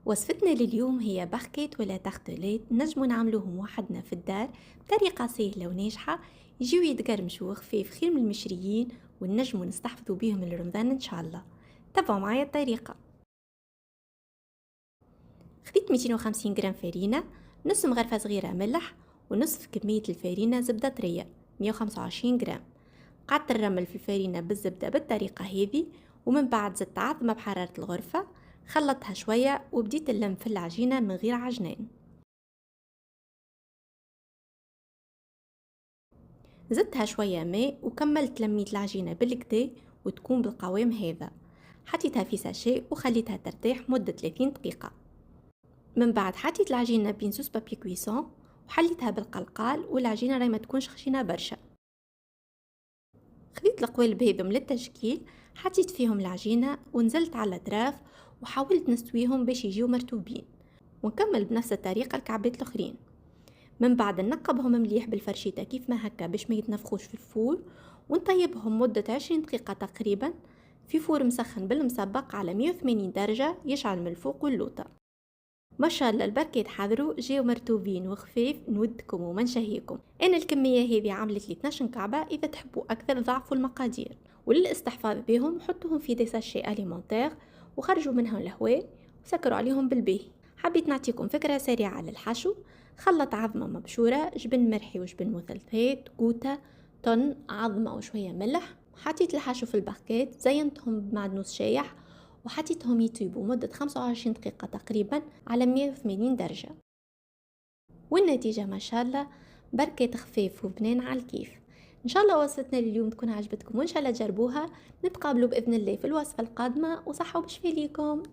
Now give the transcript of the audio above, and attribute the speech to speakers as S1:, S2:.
S1: وصفتنا لليوم هي باخكيت ولا تختليت نجمو نعملوهم وحدنا في الدار بطريقة سهلة وناجحة. يجيو يتقرمشوا خفيف خير من المشريين، ونجمو نستحفظوا بيهم لرمضان إن شاء الله. تابعوا معايا الطريقة. خديت 250 جرام فرينة، نص مغرفة صغيرة ملح، ونصف كمية الفرينة زبدة طرية 125 جرام. قعدت نرمل في الفرينة بالزبدة بالطريقة هذه، ومن بعد زدت عظمة بحرارة الغرفة، خلطتها شوية وبديت اللم في العجينة من غير عجنان. زدتها شوية ماء وكملت لميت العجينة بالكدا وتكون بالقوام هذا. حطيتها في ساشي وخليتها ترتاح مدة 30 دقيقة. من بعد حطيت العجينة بين سوس بابي كويسون وحليتها بالقلقال، والعجينة راهي ما تكونش خشينة برشا. خذيت القوالب هذم للتشكيل، حطيت فيهم العجينة ونزلت على الاطراف وحاولت نستويهم باش يجيو مرتوبين، ونكمل بنفس الطريقة الكعبات الاخرين. من بعد نقبهم مليح بالفرشيطة كيف ما هكا باش ما يتنفخوش في الفور، ونطيبهم مدة 20 دقيقة تقريبا في فور مسخن بالمسبق على 180 درجة يشعل من الفوق واللوطة. ما شاء الله البركة يتحضروا جاو مرتوبين وخفيف، نودكم وما نشهيكم. انا الكميه هذه عملت لي 12 كعبه، اذا تحبوا اكثر ضعفوا المقادير. وللاستحفاظ بهم حطوهم في دي ساشي اليمونتير وخرجوا منهم الهواء وسكروا عليهم بالباهي. حبيت نعطيكم فكره سريعه على الحشو. خلط عظمه مبشوره، جبن مرحي وجبن مثلثات، قوطه، طن، عظمه وشويه ملح. حطيت الحشو في الباكيت، زينتهم بمعدنوس شايح وحطيتهم يطيبوا مدة 25 دقيقة تقريبا على 180 درجة. والنتيجة ما شاء الله بركة خفيف وبنان على الكيف. إن شاء الله وصفتنا لليوم تكون عجبتكم، وإن شاء الله تجربوها. نتقابلوا بإذن الله في الوصفة القادمة، وصحة وبشفي ليكم.